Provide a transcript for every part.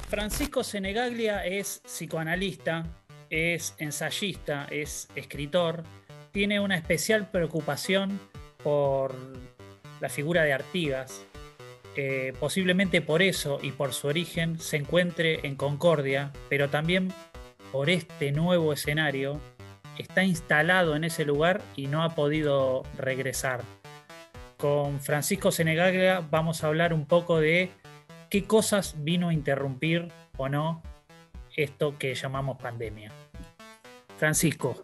Francisco Senegaglia es psicoanalista, es ensayista, es escritor, tiene una especial preocupación por la figura de Artigas. Posiblemente por eso y por su origen se encuentre en Concordia, pero también por este nuevo escenario está instalado en ese lugar y no ha podido regresar. Con Francisco Senegaglia vamos a hablar un poco de qué cosas vino a interrumpir o no esto que llamamos pandemia. Francisco,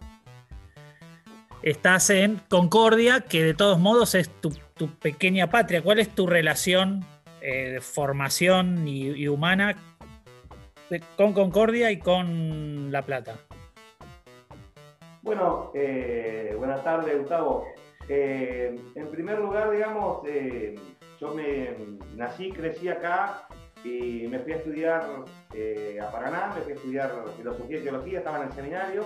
estás en Concordia, que de todos modos es tu pequeña patria. ¿Cuál es tu relación de formación y humana con Concordia y con La Plata? Bueno, buenas tardes, Gustavo. En primer lugar, digamos, yo nací, crecí acá y me fui a estudiar a Paraná, me fui a estudiar filosofía y teología, estaba en el seminario,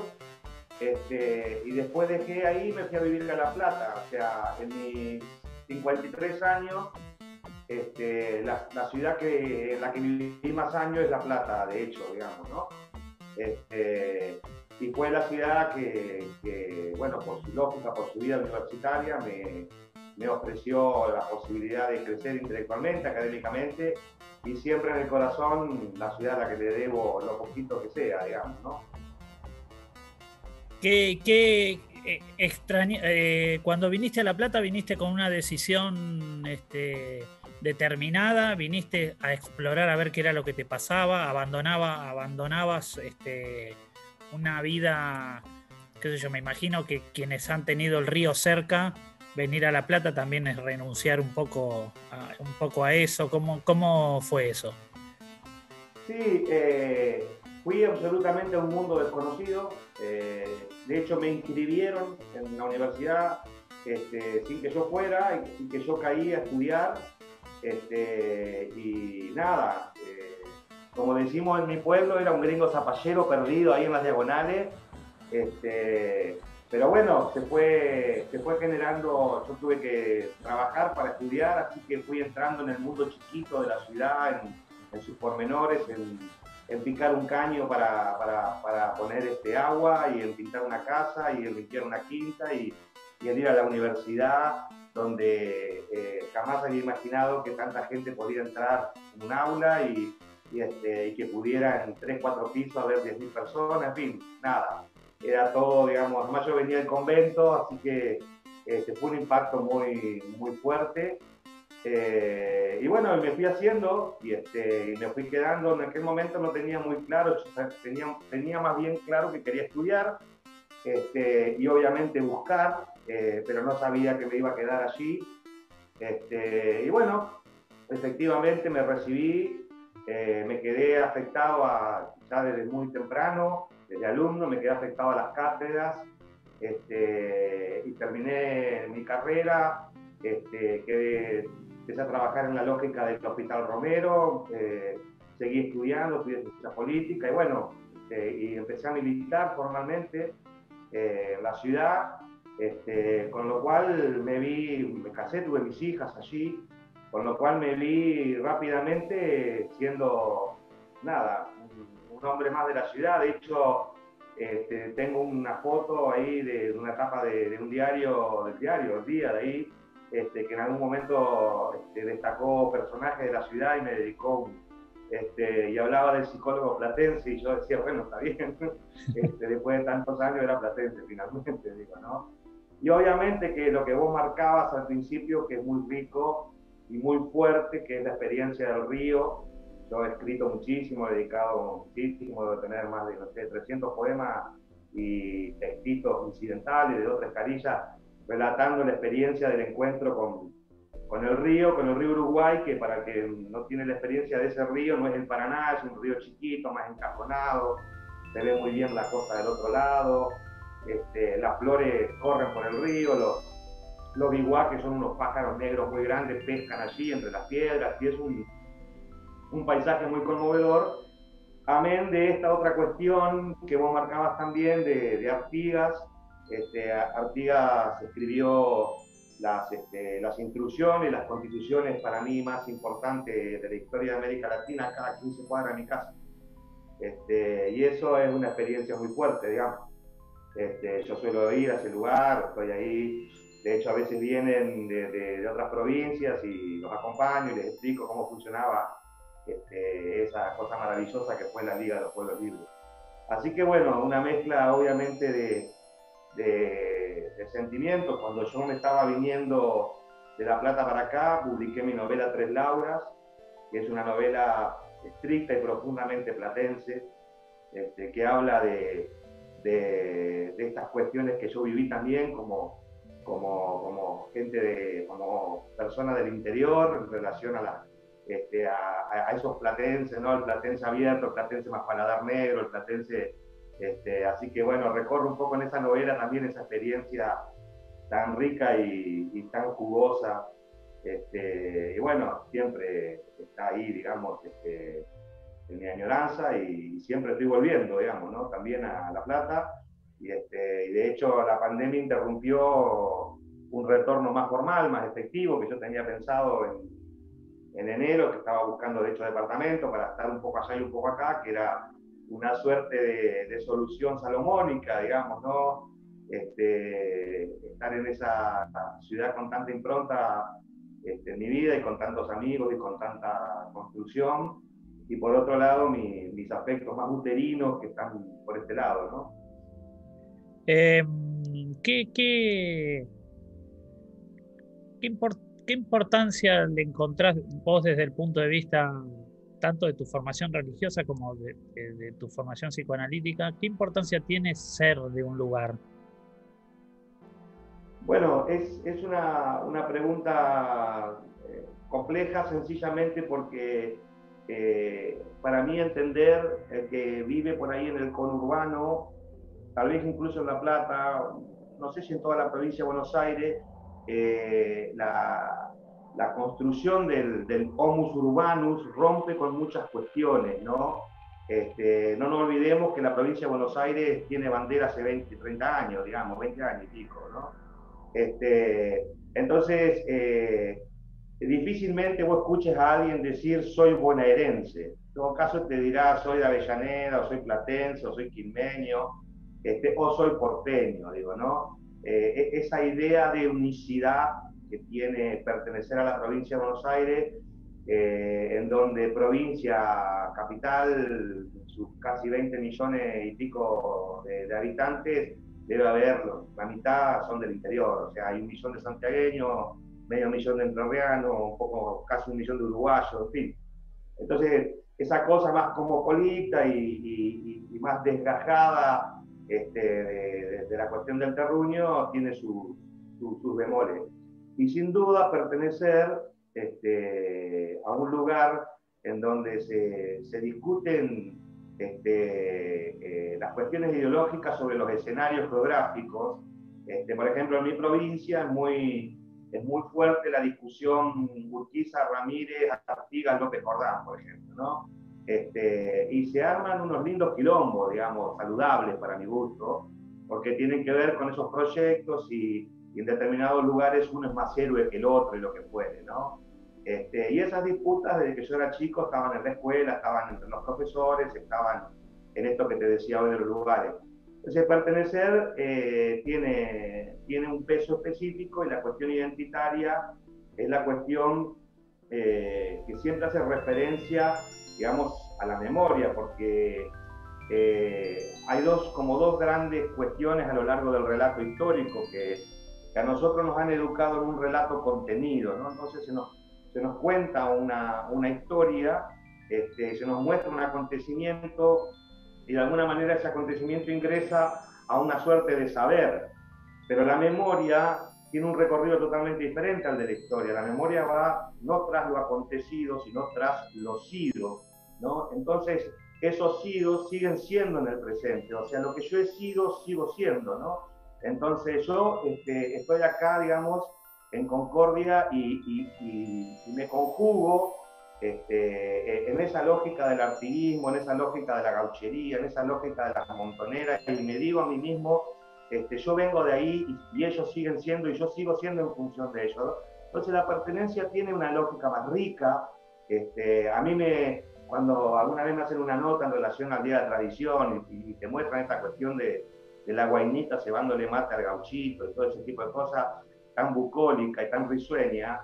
y después dejé ahí y me fui a vivir a La Plata. O sea, en mis 53 años, la ciudad en la que viví más años es La Plata, de hecho, digamos, ¿no? Y fue la ciudad que, bueno, por su lógica, por su vida universitaria, me ofreció la posibilidad de crecer intelectualmente, académicamente, y siempre en el corazón la ciudad a la que le debo lo poquito que sea, digamos, ¿no? ¿Qué extraña? Cuando viniste a La Plata, viniste con una decisión determinada, viniste a explorar a ver qué era lo que te pasaba, abandonabas una vida, qué sé yo, me imagino que quienes han tenido el río cerca, venir a La Plata también es renunciar un poco a eso. ¿Cómo fue eso? Sí, fui absolutamente a un mundo desconocido. De hecho, me inscribieron en la universidad sin que yo fuera y que yo caí a estudiar. Y nada, como decimos en mi pueblo, era un gringo zapallero perdido ahí en las diagonales. Pero bueno, se fue generando, yo tuve que trabajar para estudiar, así que fui entrando en el mundo chiquito de la ciudad, en sus pormenores, en picar un caño para poner agua, y en pintar una casa, y en limpiar una quinta, y en ir a la universidad, donde jamás había imaginado que tanta gente podía entrar en un aula y que pudiera en 3, 4 pisos haber 10.000 personas, en fin, nada. Era todo, digamos, además yo venía del convento, así que fue un impacto muy, muy fuerte. Y bueno, me fui haciendo y me fui quedando. En aquel momento no tenía muy claro, tenía más bien claro que quería estudiar y obviamente buscar, pero no sabía que me iba a quedar allí. Y bueno, efectivamente me recibí, me quedé afectado ya desde muy temprano, desde alumno, me quedé afectado a las cátedras, y terminé mi carrera, empecé a trabajar en la lógica del Hospital Romero, seguí estudiando, estudié ciencia política y bueno, y empecé a militar formalmente en la ciudad, con lo cual me casé, tuve mis hijas allí, con lo cual me vi rápidamente siendo, nada, un hombre más de la ciudad. De hecho, tengo una foto ahí de una etapa de un diario, del diario El Día, de ahí, que en algún momento destacó personajes de la ciudad y me dedicó y hablaba del psicólogo platense, y yo decía, bueno, está bien, después de tantos años era platense finalmente, digo, ¿no? Y obviamente que lo que vos marcabas al principio, que es muy rico y muy fuerte, que es la experiencia del río. Yo he escrito muchísimo, he dedicado muchísimo, debo tener más de, no sé, 300 poemas y textitos incidentales de 2, 3 carillas, relatando la experiencia del encuentro con el río Uruguay, que para el que no tiene la experiencia de ese río, no es el Paraná, es un río chiquito, más encajonado, se ve muy bien la costa del otro lado, las flores corren por el río, los biguá, que son unos pájaros negros muy grandes, pescan allí entre las piedras, y es un paisaje muy conmovedor. Amén de esta otra cuestión que vos marcabas también de Artigas. Artigas escribió las intrusiones, las constituciones para mí más importantes de la historia de América Latina, cada 15 cuadras de mi casa. Y eso es una experiencia muy fuerte, digamos. Yo suelo ir a ese lugar, estoy ahí, de hecho a veces vienen de otras provincias y los acompaño y les explico cómo funcionaba esa cosa maravillosa que fue la Liga de los Pueblos Libres. Así que bueno, una mezcla obviamente de sentimientos. Cuando yo me estaba viniendo de La Plata para acá, publiqué mi novela Tres Lauras, que es una novela estricta y profundamente platense, que habla de estas cuestiones que yo viví también como gente, como persona del interior en relación a esos platenses, ¿no? El platense abierto, el platense más paladar negro, el platense. Así que bueno, recorro un poco en esa novela también esa experiencia tan rica y tan jugosa. Y bueno, siempre está ahí, digamos, en mi añoranza y siempre estoy volviendo, digamos, ¿no? También a La Plata. Y de hecho la pandemia interrumpió un retorno más formal, más efectivo, que yo tenía pensado en enero, que estaba buscando de hecho departamento para estar un poco allá y un poco acá, que era una suerte de solución salomónica, digamos, ¿no? Estar en esa ciudad con tanta impronta en mi vida y con tantos amigos y con tanta construcción, y por otro lado mis aspectos más uterinos que están por este lado, ¿no? Eh, ¿qué, qué, qué importancia le encontrás vos desde el punto de vista tanto de tu formación religiosa como de tu formación psicoanalítica? ¿Qué importancia tiene ser de un lugar? Bueno, es una pregunta compleja sencillamente porque para mí entender el que vive por ahí en el conurbano, tal vez incluso en La Plata, no sé si en toda la provincia de Buenos Aires, la construcción del homus urbanus rompe con muchas cuestiones, ¿no? No nos olvidemos que la provincia de Buenos Aires tiene bandera hace 20, 30 años, digamos, 20 años y pico, ¿no? Entonces, difícilmente vos escuches a alguien decir soy bonaerense. En todo caso te dirá soy de Avellaneda, o soy platense, o soy quilmeño, o soy porteño, digo, ¿no? Esa idea de unicidad que tiene pertenecer a la provincia de Buenos Aires, en donde provincia, capital, sus casi 20 millones y pico de habitantes, debe haberlo. La mitad son del interior, o sea, hay 1 millón de santiagueños, medio millón de entrerrianos, un poco, casi 1 millón de uruguayos, en fin. Entonces, esa cosa más cosmopolita y más desgajada de la cuestión del terruño tiene sus bemoles. Y sin duda pertenecer a un lugar en donde se discuten las cuestiones ideológicas sobre los escenarios geográficos. Por ejemplo, en mi provincia es muy fuerte la discusión Urquiza, Ramírez, Artigas, López Jordán, por ejemplo, ¿no? Y se arman unos lindos quilombos, digamos, saludables para mi gusto, porque tienen que ver con esos proyectos y en determinados lugares uno es más héroe que el otro y lo que puede, ¿no? Y esas disputas desde que yo era chico estaban en la escuela, estaban entre los profesores, estaban en esto que te decía hoy de los lugares. Entonces, pertenecer tiene un peso específico y la cuestión identitaria es la cuestión que siempre hace referencia, digamos, a la memoria, porque hay como dos grandes cuestiones a lo largo del relato histórico que a nosotros nos han educado en un relato contenido, ¿no? Entonces se nos cuenta una historia, se nos muestra un acontecimiento y de alguna manera ese acontecimiento ingresa a una suerte de saber, pero la memoria tiene un recorrido totalmente diferente al de la historia. La memoria va no tras lo acontecido, sino tras lo sido, ¿no? Entonces, esos sidos siguen siendo en el presente, o sea, lo que yo he sido, sigo siendo, ¿no? Entonces, yo estoy acá, digamos, en Concordia y me conjugo en esa lógica del artiguismo, en esa lógica de la gauchería, en esa lógica de la montonera, y me digo a mí mismo yo vengo de ahí y ellos siguen siendo y yo sigo siendo en función de ellos, ¿no? Entonces la pertenencia tiene una lógica más rica. A mí cuando alguna vez me hacen una nota en relación al Día de la Tradición y te muestran esta cuestión de la guainita cebándole mate al gauchito y todo ese tipo de cosas tan bucólica y tan risueña,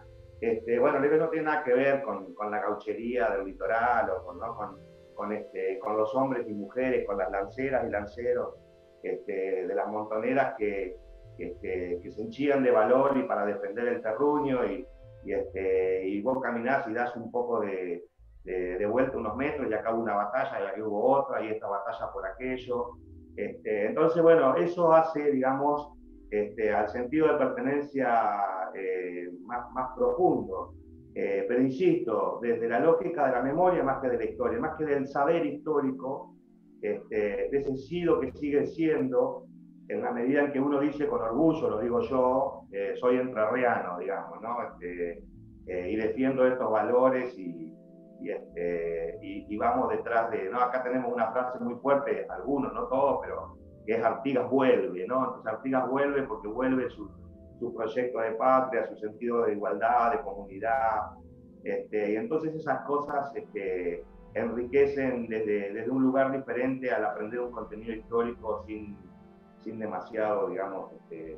bueno, no tiene nada que ver con la gauchería del litoral o ¿no? con los hombres y mujeres, con las lanceras y lanceros de las montoneras que se enchían de valor y para defender el terruño y vos caminás y das un poco de vuelta unos metros y acá hubo una batalla y aquí hubo otra y esta batalla por aquello. Entonces, bueno, eso hace, digamos, al sentido de pertenencia más profundo. Pero insisto, desde la lógica de la memoria más que de la historia, más que del saber histórico, de ese sido que sigue siendo, en la medida en que uno dice con orgullo, lo digo yo, soy entrerriano, digamos, ¿no? Y defiendo estos valores y vamos detrás de, ¿no? Acá tenemos una frase muy fuerte, algunos, no todos, pero que es Artigas vuelve, ¿no? Entonces Artigas vuelve porque vuelve su proyecto de patria, su sentido de igualdad, de comunidad, y entonces esas cosas enriquecen desde un lugar diferente al aprender un contenido histórico sin demasiado, digamos,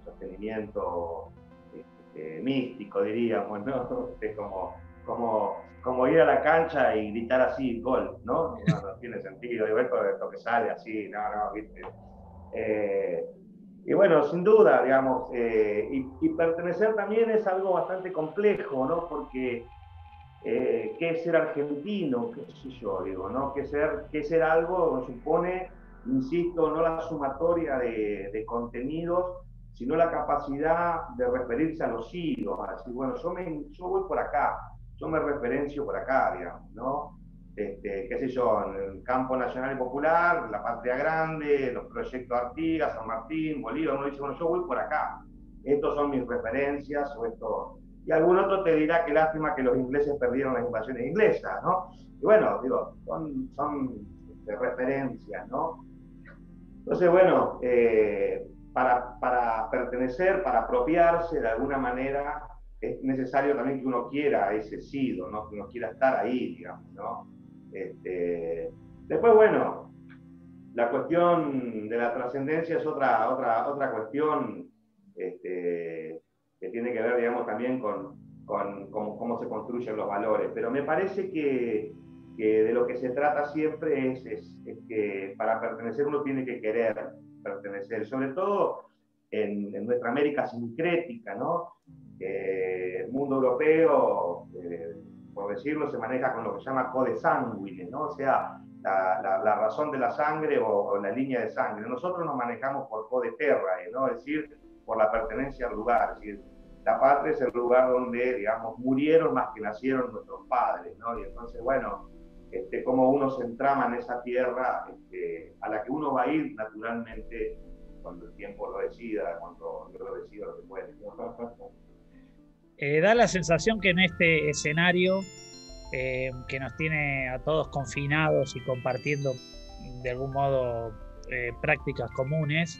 sostenimiento místico, diríamos, ¿no? Es como ir a la cancha y gritar así, gol, ¿no? No tiene sentido, digo, esto que sale así, no, ¿viste? Y bueno, sin duda, digamos, y pertenecer también es algo bastante complejo, ¿no? Porque qué es ser argentino, qué sé yo, digo, ¿no? Qué ser algo supone, insisto, no la sumatoria de contenidos, sino la capacidad de referirse a los hilos, a decir, bueno, yo voy por acá, yo me referencio por acá, digamos, ¿no? Qué sé yo, en el campo nacional y popular, la Patria Grande, los proyectos Artigas, San Martín, Bolívar, uno dice, bueno, yo voy por acá, estos son mis referencias, o esto. Y algún otro te dirá que lástima que los ingleses perdieron las invasiones inglesas, ¿no? Y bueno, digo, son referencias, ¿no? Entonces, bueno, para pertenecer, para apropiarse de alguna manera, es necesario también que uno quiera ese sido, ¿no? Que uno quiera estar ahí, digamos, ¿no? Después, bueno, la cuestión de la trascendencia es otra cuestión que tiene que ver, digamos, también con cómo se construyen los valores. Pero me parece que de lo que se trata siempre es que para pertenecer uno tiene que querer pertenecer, sobre todo en nuestra América sincrética, ¿no? El mundo europeo, por decirlo, se maneja con lo que se llama code sanguine, ¿no? O sea, la razón de la sangre o la línea de sangre. Nosotros nos manejamos por code terrae, ¿no? Es decir, por la pertenencia al lugar. Es decir, la patria es el lugar donde, digamos, murieron más que nacieron nuestros padres, ¿no? Y entonces, bueno, cómo uno se entrama en esa tierra a la que uno va a ir naturalmente cuando el tiempo lo decida, cuando yo lo decida lo que puede. Da la sensación que en este escenario que nos tiene a todos confinados y compartiendo de algún modo prácticas comunes,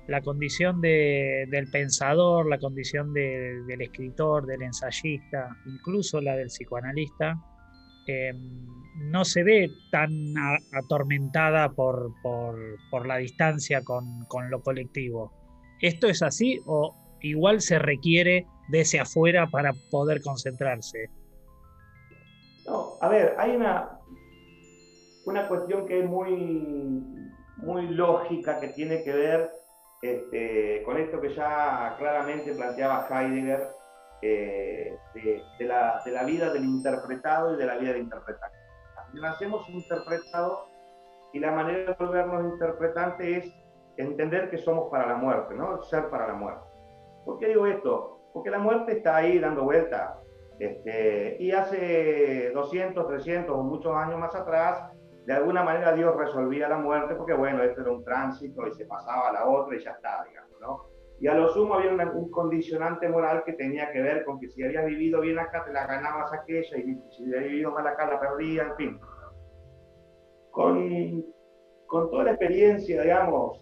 la condición del pensador, la condición del escritor, del ensayista, incluso la del psicoanalista, no se ve tan atormentada por la distancia con lo colectivo. ¿Esto es así o igual se requiere de ese afuera para poder concentrarse? No, a ver, hay una cuestión que es muy lógica, que tiene que ver con esto que ya claramente planteaba Heidegger, de la vida del interpretado y de la vida del interpretante. Nacemos interpretados y la manera de volvernos interpretantes es entender que somos para la muerte, ¿no? Ser para la muerte. ¿Por qué digo esto? Porque la muerte está ahí dando vuelta. Y hace 200, 300 o muchos años más atrás, de alguna manera Dios resolvía la muerte porque, bueno, esto era un tránsito y se pasaba a la otra y ya está, digamos, ¿no? Y a lo sumo había un condicionante moral que tenía que ver con que si habías vivido bien acá, te la ganabas aquella, y si habías vivido mal acá, la perdías, en fin. con toda la experiencia, digamos,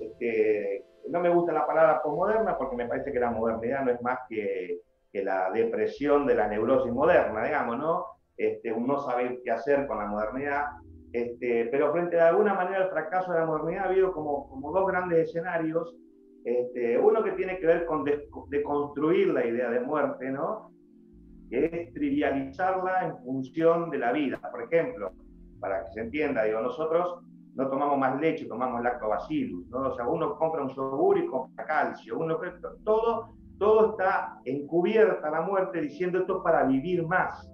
no me gusta la palabra posmoderna porque me parece que la modernidad no es más que la depresión de la neurosis moderna, digamos, ¿no? Un no saber qué hacer con la modernidad. Pero frente a alguna manera al fracaso de la modernidad ha habido como dos grandes escenarios. Uno que tiene que ver con deconstruir la idea de muerte, ¿no? Que es trivializarla en función de la vida. Por ejemplo, para que se entienda, digo, nosotros no tomamos más leche, tomamos lactobacillus, ¿no? O sea, uno compra un yogur y compra calcio, todo está encubierta la muerte diciendo esto es para vivir más,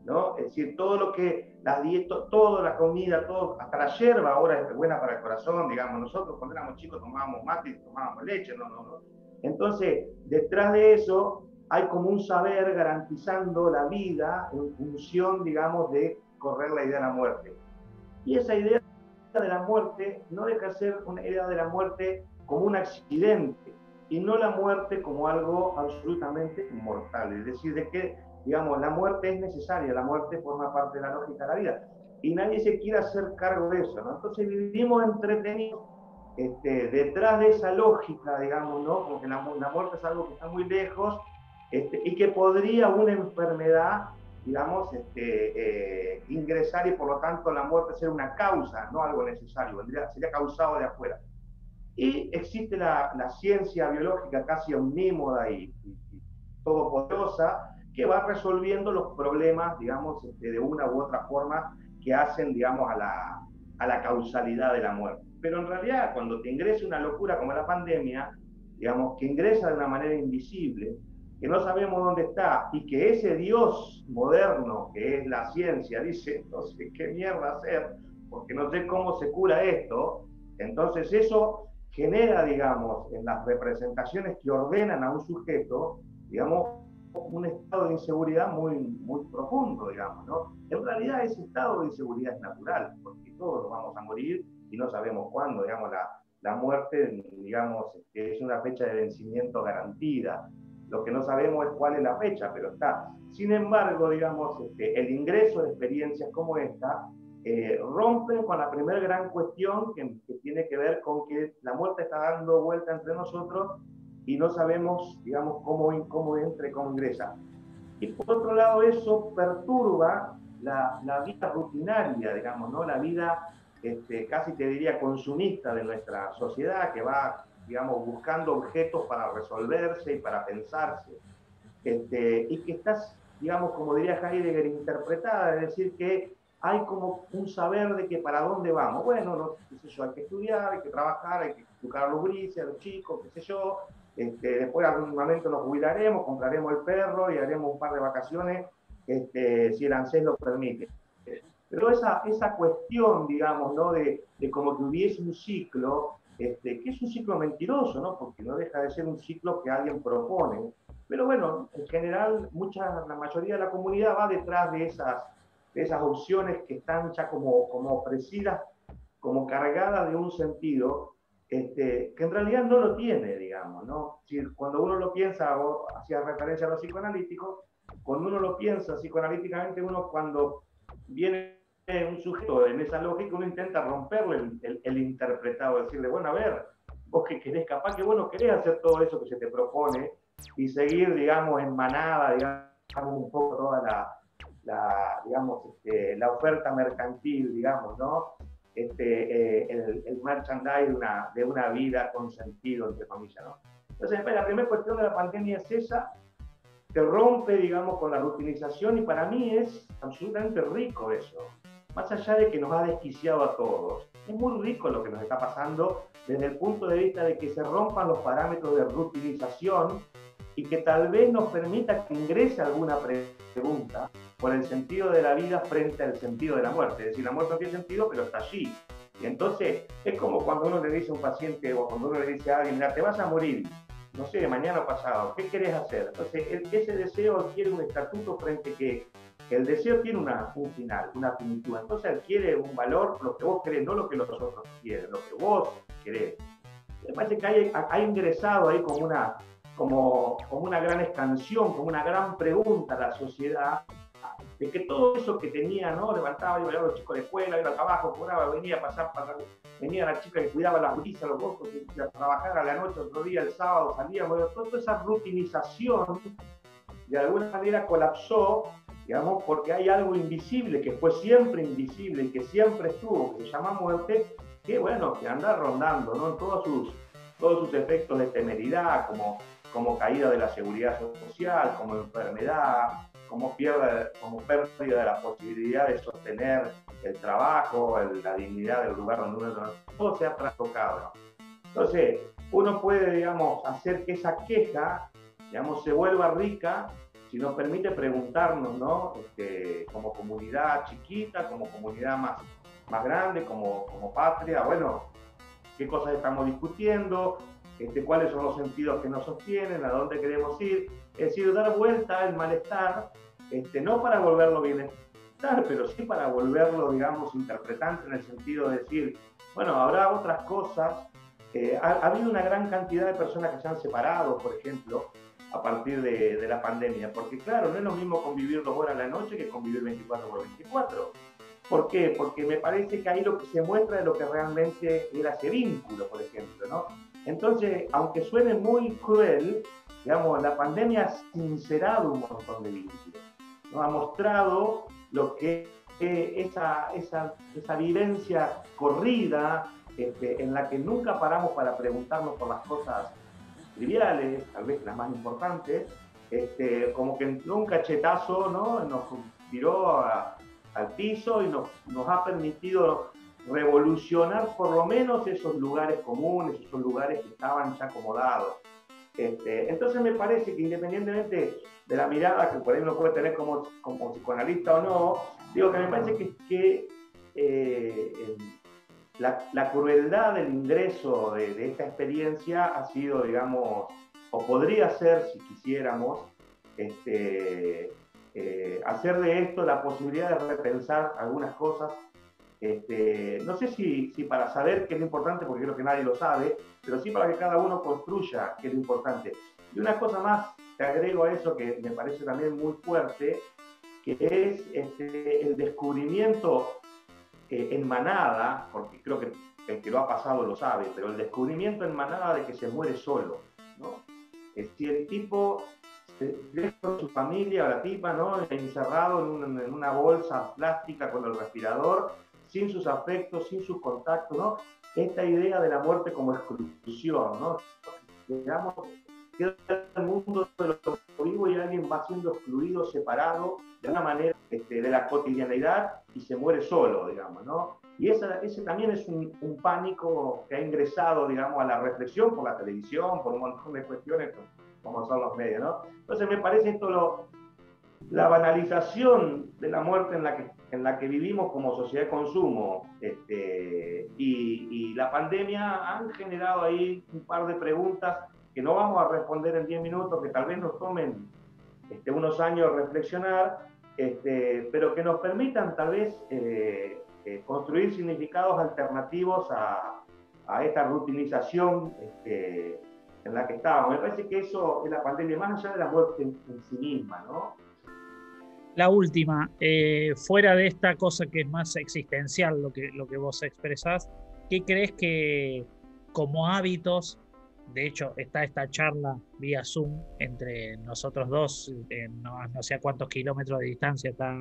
¿no? Es decir, todo lo que, las dietas, toda la comida, todo, hasta la yerba ahora es buena para el corazón, digamos, nosotros cuando éramos chicos tomábamos mate y tomábamos leche, no. Entonces, detrás de eso hay como un saber garantizando la vida en función, digamos, de correr la idea de la muerte. Y esa idea de la muerte no deja de ser una idea de la muerte como un accidente y no la muerte como algo absolutamente mortal. Es decir, de que, digamos, la muerte es necesaria, la muerte forma parte de la lógica de la vida y nadie se quiere hacer cargo de eso, ¿no? Entonces vivimos entretenidos detrás de esa lógica, digamos, ¿no? Porque la muerte es algo que está muy lejos y que podría una enfermedad, digamos, ingresar y por lo tanto la muerte ser una causa, no algo necesario, sería causado de afuera. Y existe la ciencia biológica casi omnímoda y todopoderosa que va resolviendo los problemas, digamos, de una u otra forma que hacen, digamos, a la causalidad de la muerte. Pero en realidad, cuando te ingresa una locura como la pandemia, digamos, que ingresa de una manera invisible, que no sabemos dónde está, y que ese Dios moderno, que es la ciencia, dice, no sé qué mierda hacer, porque no sé cómo se cura esto, entonces eso genera, digamos, en las representaciones que ordenan a un sujeto, digamos, un estado de inseguridad muy, muy profundo, digamos, ¿no? En realidad ese estado de inseguridad es natural, porque todos vamos a morir y no sabemos cuándo, digamos, la muerte, digamos, es una fecha de vencimiento garantida. Lo que no sabemos es cuál es la fecha, pero está. Sin embargo, digamos, el ingreso de experiencias como esta rompen con la primera gran cuestión que tiene que ver con que la muerte está dando vuelta entre nosotros y no sabemos, digamos, cómo entra y cómo ingresa. Y por otro lado, eso perturba la vida rutinaria, digamos, ¿no? La vida casi te diría consumista de nuestra sociedad, que va, digamos, buscando objetos para resolverse y para pensarse. Y que estás, digamos, como diría Heidegger, interpretada, es decir, que hay como un saber de que para dónde vamos. Bueno, no, qué sé yo, hay que estudiar, hay que trabajar, hay que educar a los grises, a los chicos, qué sé yo. Después en algún momento nos jubilaremos, compraremos el perro y haremos un par de vacaciones, si el ANSES lo permite. Pero esa cuestión, digamos, ¿no? de como que hubiese un ciclo, que es un ciclo mentiroso, ¿no? Porque no deja de ser un ciclo que alguien propone. Pero bueno, en general, la mayoría de la comunidad va detrás de esas opciones que están ya como ofrecidas, como cargadas de un sentido, que en realidad no lo tiene, digamos, ¿no? Si cuando uno lo piensa, vos hacías referencia a los psicoanalíticos, cuando uno lo piensa psicoanalíticamente, uno cuando viene un sujeto en esa lógica, uno intenta romperle el interpretado, decirle, bueno, a ver, vos que querés, capaz que vos no querés hacer todo eso que se te propone y seguir, digamos, en manada, digamos, un poco toda digamos, la oferta mercantil, digamos, ¿no? El merchandise de una vida con sentido, entre comillas, ¿no? Entonces, la primera cuestión de la pandemia es esa, que rompe, digamos, con la rutinización y para mí es absolutamente rico eso. Más allá de que nos ha desquiciado a todos, es muy rico lo que nos está pasando desde el punto de vista de que se rompan los parámetros de rutinización y que tal vez nos permita que ingrese alguna pregunta por el sentido de la vida frente al sentido de la muerte. Es decir, la muerte no tiene sentido, pero está allí. Y entonces es como cuando uno le dice a un paciente o cuando uno le dice a alguien, mira, te vas a morir, no sé, mañana o pasado, ¿qué querés hacer? Entonces, ese deseo adquiere un estatuto frente que el deseo tiene un final, una finitud. Entonces adquiere un valor, lo que vos querés, no lo que los otros quieren, lo que vos querés. Me parece que ha ingresado ahí como una gran expansión, como una gran pregunta a la sociedad, de que todo eso que tenía, ¿no? Levantaba, iba a los chicos de escuela, iba al trabajo, cobraba, venía a pasar, venía la chica que cuidaba las brisas, los bosques, a trabajar a la noche, otro día, el sábado, salía, bueno, toda esa rutinización de alguna manera colapsó, digamos, porque hay algo invisible, que fue siempre invisible y que siempre estuvo, que se llama muerte, que bueno, que anda rondando, ¿no? En todos sus efectos de temeridad, como caída de la seguridad social, como enfermedad, como pérdida de la posibilidad de sostener el trabajo, la dignidad del lugar donde uno, todo se ha trastocado, ¿no? Entonces, uno puede, digamos, hacer que esa queja, digamos, se vuelva rica si nos permite preguntarnos, ¿no? Como comunidad chiquita, como comunidad más grande, como patria, bueno, qué cosas estamos discutiendo, cuáles son los sentidos que nos sostienen, a dónde queremos ir, es decir, dar vuelta al malestar, no para volverlo bienestar, pero sí para volverlo, digamos, interpretante en el sentido de decir, bueno, habrá otras cosas. Ha habido una gran cantidad de personas que se han separado, por ejemplo, a partir de la pandemia, porque claro, no es lo mismo convivir 2 horas a la noche que convivir 24 por 24. ¿Por qué? Porque me parece que ahí lo que se muestra es lo que realmente era ese vínculo, por ejemplo, ¿no? Entonces, aunque suene muy cruel, digamos, la pandemia ha sincerado un montón de vínculos, ¿no? Ha mostrado lo que esa vivencia corrida, en la que nunca paramos para preguntarnos por las cosas triviales, tal vez las más importantes, como que entró un cachetazo, ¿no? Nos tiró al piso y nos ha permitido revolucionar por lo menos esos lugares comunes, esos lugares que estaban ya acomodados. Entonces me parece que independientemente de la mirada que por ahí uno puede tener como psicoanalista o no, digo que me parece que la crueldad del ingreso de esta experiencia ha sido, digamos, o podría ser, si quisiéramos, hacer de esto la posibilidad de repensar algunas cosas. No sé si para saber qué es lo importante, porque creo que nadie lo sabe, pero sí para que cada uno construya qué es lo importante. Y una cosa más que agrego a eso que me parece también muy fuerte, que es el descubrimiento en manada, porque creo que el que lo ha pasado lo sabe, pero el descubrimiento en manada de que se muere solo, ¿no? Si el tipo con su familia o la tipa, ¿no? Encerrado en una bolsa plástica con el respirador, sin sus afectos, sin sus contactos, ¿no? Esta idea de la muerte como exclusión, ¿no? Digamos, queda el mundo de lo vivo y alguien va siendo excluido, separado de una manera de la cotidianidad y se muere solo, digamos, ¿no? Y ese también es un pánico que ha ingresado, digamos, a la reflexión por la televisión, por un montón de cuestiones como son los medios, ¿no? Entonces me parece esto la banalización de la muerte en la que vivimos como sociedad de consumo, y la pandemia han generado ahí un par de preguntas que no vamos a responder en 10 minutos, que tal vez nos tomen unos años reflexionar, pero que nos permitan tal vez construir significados alternativos a esta rutinización en la que estábamos. Me parece que eso es la pandemia, más allá de la muerte en sí misma, ¿no? La última, fuera de esta cosa que es más existencial, lo que vos expresás, ¿qué crees que como hábitos, de hecho está esta charla vía Zoom entre nosotros dos, no sé a cuántos kilómetros de distancia está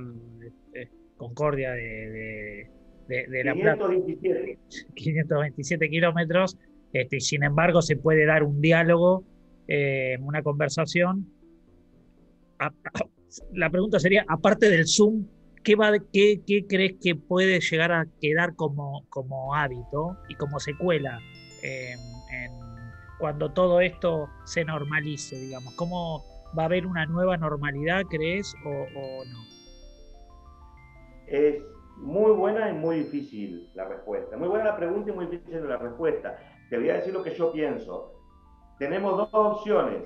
Concordia de La Plata, 517. 527 kilómetros, y sin embargo se puede dar un diálogo, una conversación. La pregunta sería, aparte del Zoom, ¿qué crees que puede llegar a quedar como hábito y como secuela cuando todo esto se normalice, digamos? ¿Cómo va a haber una nueva normalidad, crees, o no? Es muy buena y muy difícil la respuesta. Muy buena la pregunta y muy difícil la respuesta. Te voy a decir lo que yo pienso. Tenemos dos opciones.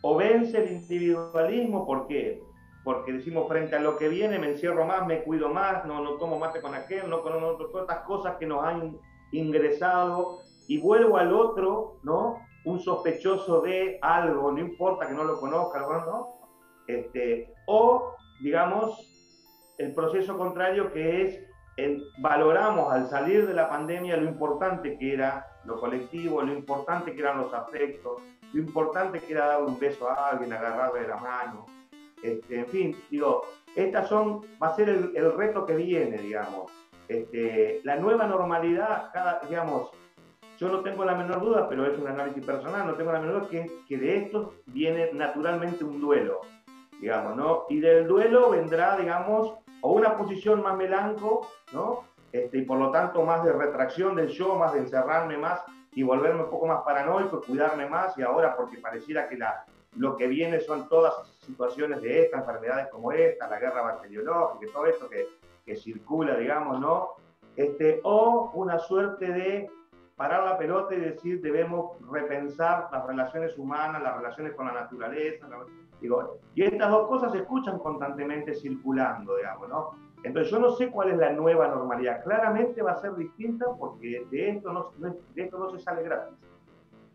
O vence el individualismo, ¿por qué? Porque decimos, frente a lo que viene me encierro más, me cuido más, no tomo mate con aquel, no con todas estas cosas que nos han ingresado, y vuelvo al otro, ¿no? Un sospechoso de algo, no importa que no lo conozca, ¿no? O, digamos, el proceso contrario, que es valoramos al salir de la pandemia lo importante que era lo colectivo, lo importante que eran los afectos, lo importante que era dar un beso a alguien, agarrarle de la mano. En fin, digo, va a ser el reto que viene, digamos. La nueva normalidad, digamos, yo no tengo la menor duda, pero es un análisis personal, no tengo la menor duda que de esto viene naturalmente un duelo, digamos, ¿no? Y del duelo vendrá, digamos, o una posición más melanco, ¿no? Y por lo tanto más de retracción del yo, más de encerrarme más y volverme un poco más paranoico, cuidarme más, y ahora porque pareciera que lo que viene son todas situaciones de estas, enfermedades como esta, la guerra bacteriológica, todo esto que circula, digamos, ¿no? O una suerte de parar la pelota y decir debemos repensar las relaciones humanas, las relaciones con la naturaleza, digo, y estas dos cosas se escuchan constantemente circulando, digamos, ¿no? Entonces yo no sé cuál es la nueva normalidad. Claramente va a ser distinta porque de esto no se sale gratis.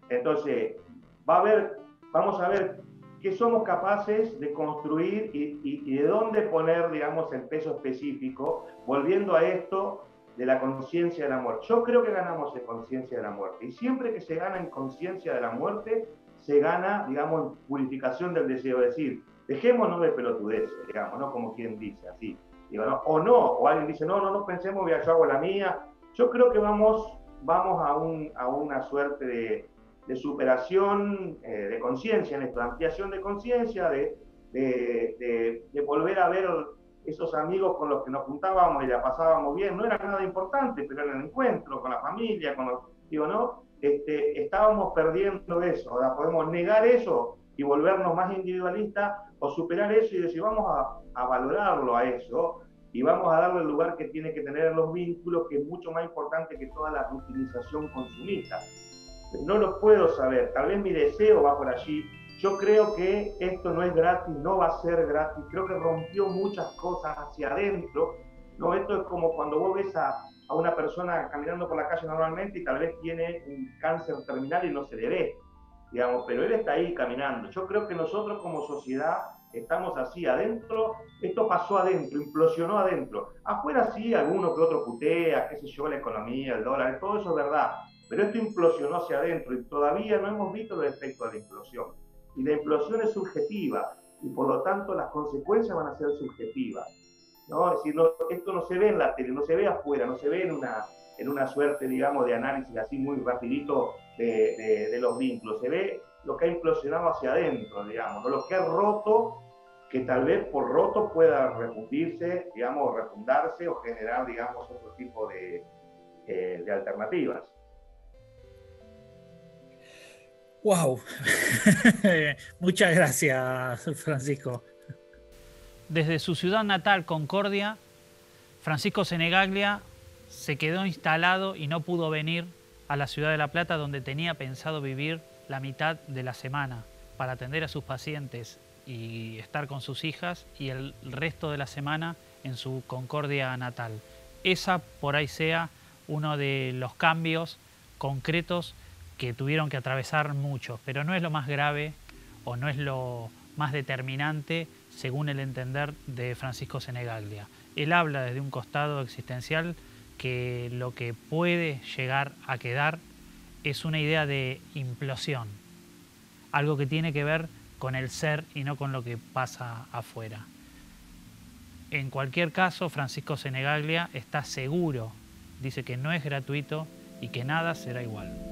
Entonces vamos a ver qué somos capaces de construir y de dónde poner, digamos, el peso específico, volviendo a esto de la conciencia de la muerte. Yo creo que ganamos en conciencia de la muerte, y siempre que se gana en conciencia de la muerte, se gana, digamos, en purificación del deseo, es decir, dejémonos de pelotudeces, digamos, ¿no? Como quien dice, así. Digo, ¿no? O alguien dice, no pensemos, yo hago la mía. Yo creo que vamos a una suerte de superación de conciencia en esto, de ampliación de conciencia, de volver a ver esos amigos con los que nos juntábamos y la pasábamos bien. No era nada importante, pero era el encuentro con la familia, digo, ¿no? Estábamos perdiendo eso. Ahora podemos negar eso y volvernos más individualistas, o superar eso y decir, vamos a valorarlo a eso, y vamos a darle el lugar que tiene que tener en los vínculos, que es mucho más importante que toda la rutinización consumista. No lo puedo saber, tal vez mi deseo va por allí. Yo creo que esto no es gratis, no va a ser gratis. Creo que rompió muchas cosas hacia adentro, ¿no? Esto es como cuando vos ves a una persona caminando por la calle normalmente y tal vez tiene un cáncer terminal y no se le ve, digamos, pero él está ahí caminando. Yo creo que nosotros como sociedad estamos así adentro. Esto pasó adentro, implosionó adentro. Afuera sí, alguno que otro putea, qué sé yo, la economía, el dólar, todo eso es verdad, pero esto implosionó hacia adentro y todavía no hemos visto los efectos de la implosión. Y la implosión es subjetiva y por lo tanto las consecuencias van a ser subjetivas, ¿no? Es decir, esto no se ve en la tele, no se ve afuera, no se ve en una suerte, digamos, de análisis así muy rapidito de los vínculos. Se ve lo que ha implosionado hacia adentro, digamos, ¿no? Lo que ha roto, que tal vez por roto pueda refundirse, digamos, refundarse o generar, digamos, otro tipo de alternativas. ¡Wow! Muchas gracias, Francisco. Desde su ciudad natal, Concordia, Francisco Senegaglia se quedó instalado y no pudo venir a la ciudad de La Plata, donde tenía pensado vivir la mitad de la semana para atender a sus pacientes y estar con sus hijas, y el resto de la semana en su Concordia natal. Esa por ahí sea uno de los cambios concretos que tuvieron que atravesar muchos, pero no es lo más grave o no es lo más determinante según el entender de Francisco Senegaglia. Él habla desde un costado existencial que lo que puede llegar a quedar es una idea de implosión, algo que tiene que ver con el ser y no con lo que pasa afuera. En cualquier caso, Francisco Senegaglia está seguro, dice que no es gratuito y que nada será igual.